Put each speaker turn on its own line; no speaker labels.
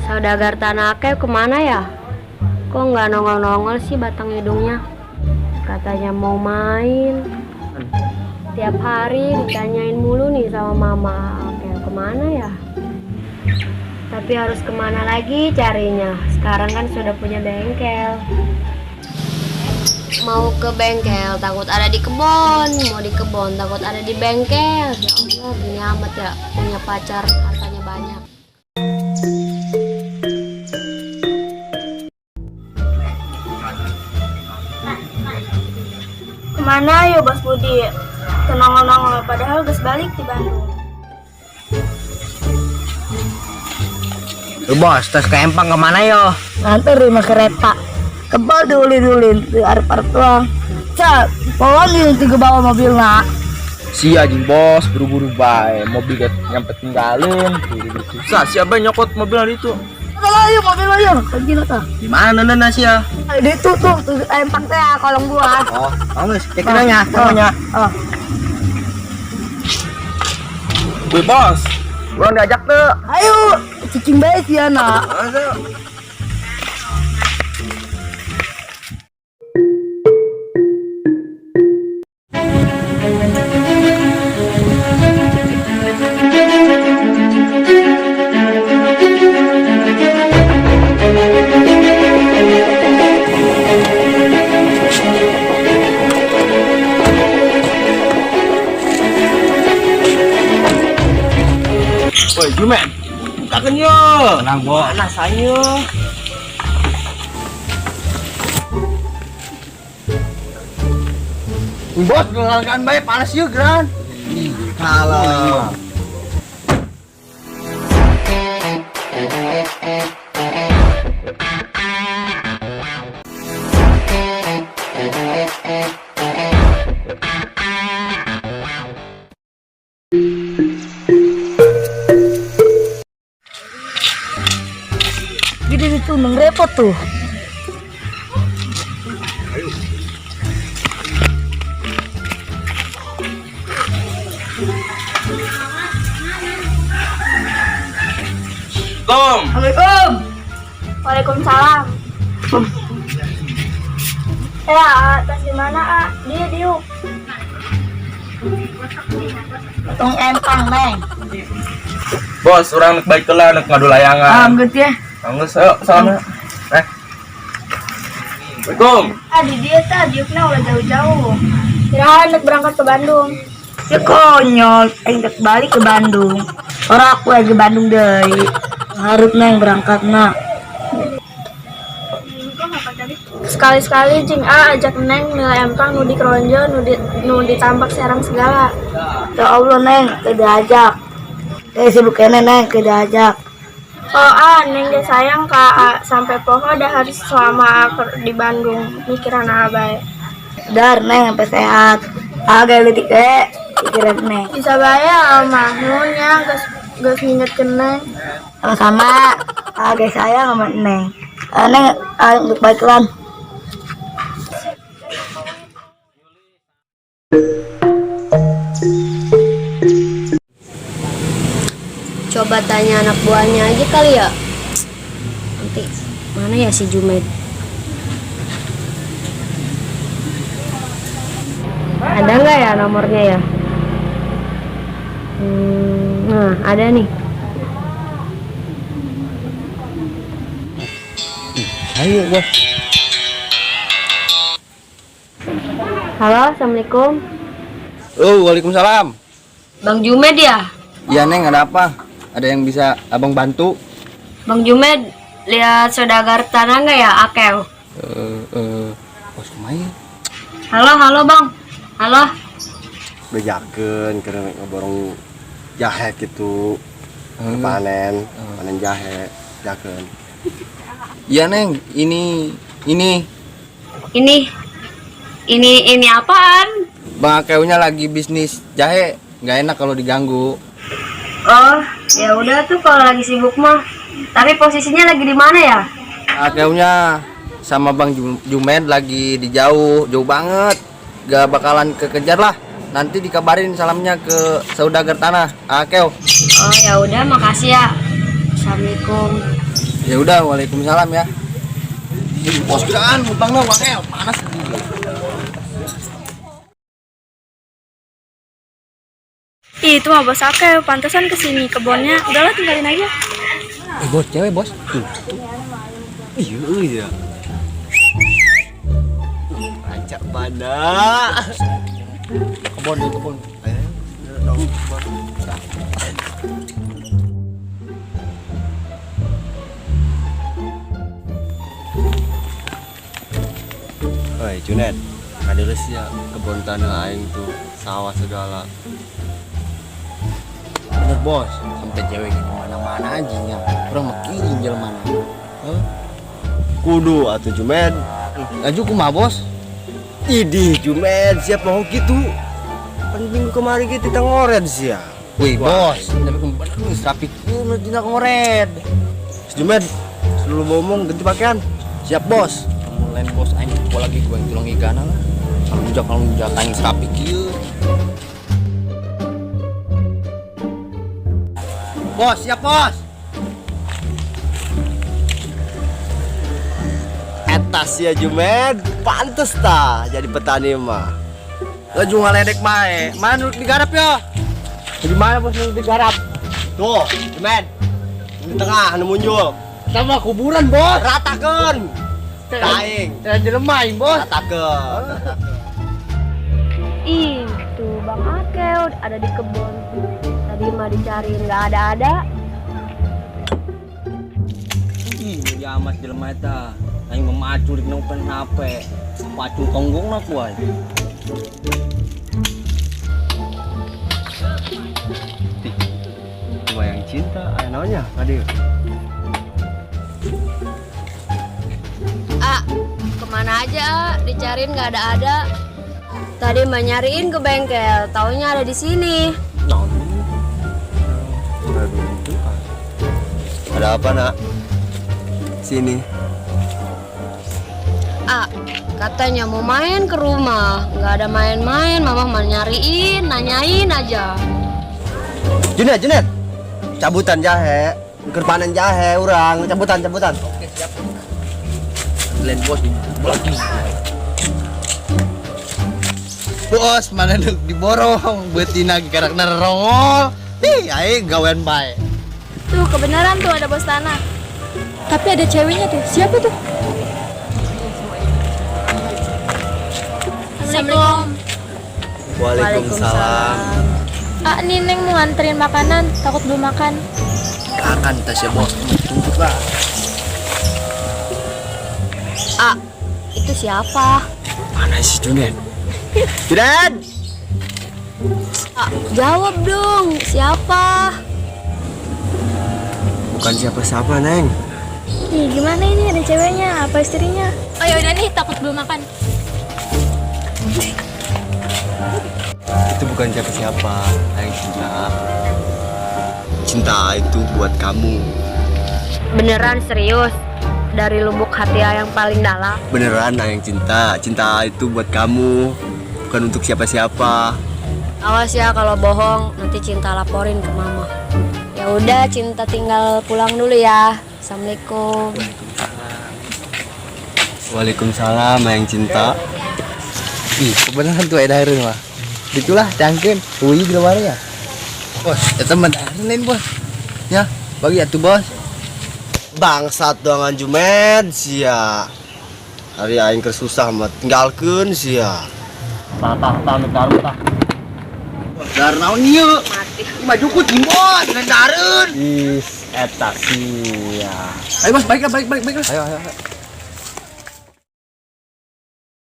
Saudagar Tanah Akeh kemana ya? Kok nggak nongol-nongol sih batang hidungnya? Katanya mau main. Tiap hari ditanyain mulu nih sama mama, Akeh kemana ya? Tapi harus kemana lagi carinya? Sekarang kan sudah punya bengkel. Mau ke bengkel takut ada di kebon, mau di kebon takut ada di bengkel. Ya Allah, gini amat ya punya pacar hartanya banyak.
Kemana yo Bos Budi? Kenongol-nongol padahal gas balik di Bandung.
Bos, terus ke Empang kemana yo?
Nganter lima kereta. Kebal diulin-ulin di arep tuang. Cak, pohon di bawa mobil nak.
Sia anjing bos, buru-buru bae. Mobil gak nyampe tinggalin. Susah, siapa nyokot mobil itu?
Ayo mobil ayo, kanjina ta.
Di mana nana sia?
Di tuh Empang teh kolong buah.
Oh, bagus. Cek nanya, namanya.
Oh.
Wih bos, pulang diajak tuh.
Ayo, cicing bae sih anak.
Woi, Jumen. Kaken yo. Tenang, Bo. Panas ayo. Bos, ngelalkan bae panas yuk, Gran. Halo.
Gini itu repot tuh. Assalamualaikum.
Waalaikumsalam. Tas di mana, A? Dia diuk.
Tong Empang, Neng.
Bos, orang baik lah, anak ngadu layangan.
Anggut ya.
Anggus, ayo, sana. Assalamualaikum.
Di dia diuknya udah jauh-jauh. Kira hendak berangkat ke Bandung.
Ya konyol, hendak balik ke Bandung. Orang aku lagi Bandung deh. Harus Neng berangkat nak.
Sekali-sekali Jing A ajak Neng nilai Empang nu di Kronjo nu ditambak Serang segala.
Ya Allah Neng, tidak ajak. Sibuk kene Neng, tidak ajak.
Oh Neng dia sayang ka A, sampai poho dah hari selama di Bandung mikiran abai.
Dar Neng sampai sehat. Agak letik pikiran Neng.
Bisa bayar mah nunya gas nginget ke Neng.
Sama-sama. Agak sayang sama Neng. Neng untuk baiklah.
Coba tanya anak buahnya aja kali ya. Nanti mana ya si Jumed? Ada nggak ya nomornya ya? Nah, ada nih.
Ayo, bos.
Halo, assalamualaikum.
Oh, waalaikumsalam.
Bang Jumed ya?
Iya, Neng, ada apa? Ada yang bisa abang bantu?
Bang Jumed, lihat saudagar tanah nggak ya, Akel?
Bos kemana?
Halo bang. Halo.
Bejakeun karena ngeborong jahe gitu. Panen jahe, jakeun.
Iya, Neng, ini
Ini apaan?
Bang Akeunya lagi bisnis jahe, nggak enak kalau diganggu.
Oh, ya udah tuh kalau lagi sibuk mah. Tapi posisinya lagi di mana ya?
Akeunya sama Bang Jumed lagi di jauh banget. Gak bakalan kekejar lah. Nanti dikabarin salamnya ke saudagar tanah. Akeu.
Oh ya udah, makasih ya. Assalamualaikum.
Ya udah, waalaikumsalam ya. Bos kan, utangnya wangel, panas.
Ih, itu mah bos Akel, pantesan kesini kebunnya. Udahlah tinggalin aja.
Bos, cewek bos. Tuh.
Iya. Ajak mana?
Kebon.
Woi, Junet. Ada ya kebun tanah aing tuh, sawah segala.
Bener bos, sampai cewek di mana-mana aja. Orang makin jelema.
Kudu atuh Jumet.
Laju kumaha bos?
Idih Jumet, siap mau gitu. Kan minggu kemarin kita ngoret sih ya.
Wih bos, tapi kemana rapi kumat tidak ngoret.
Jumet, selalu ngomong ganti pakaian.
Siap bos. Kamu lain bos, aing pola lagi gue yang tulang ikan lah. Kalau ujak aing rapi kieu. Bos, siap bos.
Etas ya Jumet, pantes tah jadi petani mah.
Laju ngaledek mae. Mana digarap ya? Di mana bos nu digarap?
Tuh, Jumet. Di tengah anu muncul.
Sama kuburan bos.
Ratakeun. Taing.
Saya jelemain bos.
Ratakeun.
Itu Bang Akel ada di kebun. Tadi mah dicariin nggak ada.
Ih, ya amat jelema eta. Aing memacu di nopen HP. Pacu tonggong na kuai.
Cuma yang cinta, aya naonnya? Tadi.
Kemana aja? Dicariin nggak ada. Tadi mah nyariin ke bengkel, taunya ada di sini.
Ada apa, Nak? Sini.
Katanya mau main ke rumah, nggak ada main-main, mama mah nyariin, nanyain aja.
Junet. Cabutan jahe. Keur panen jahe urang, cabutan.
Oke, siap. Lain bos lagi. Bos, mana diborong betina karak nerongol. Aing gawean bae.
Tuh, kebenaran tuh ada bos tanah. Tapi ada ceweknya tuh. Siapa tuh? Assalamualaikum.
Waalaikumsalam.
Nih Neng mau nganterin makanan, takut belum makan.
Akan tas ya bos, tuntut lah.
Itu siapa?
Mana si Junet?
Junet.
Jawab dong, siapa?
Bukan siapa-siapa, Neng.
Nih, gimana ini ada ceweknya, apa istrinya? Oh ya udah nih, takut belum makan.
Itu bukan siapa-siapa, Neng cinta. Cinta itu buat kamu.
Beneran serius? Dari lubuk hati yang paling dalam.
Beneran Neng cinta. Cinta itu buat kamu, bukan untuk siapa-siapa.
Awas ya kalau bohong, nanti Cinta laporin ke mama. Ya udah, Cinta tinggal pulang dulu ya. Assalamualaikum.
Waalaikumsalam, Neng cinta.
Ih, kebenaran tuh ada hari mah. Itulah cangkeun. Uyi di mana ya? Bos, ya teman lain bos. Ya, bagi atuh bos.
Bangsat doangan Jumet sia. Hari aing keur susah mah tinggalkeun sia.
Tah taruh. Dar naon ieu?
Mati.
Maju ku bos, ngendareun.
Is eta sia.
Ayo bos, baiklah. Ayo.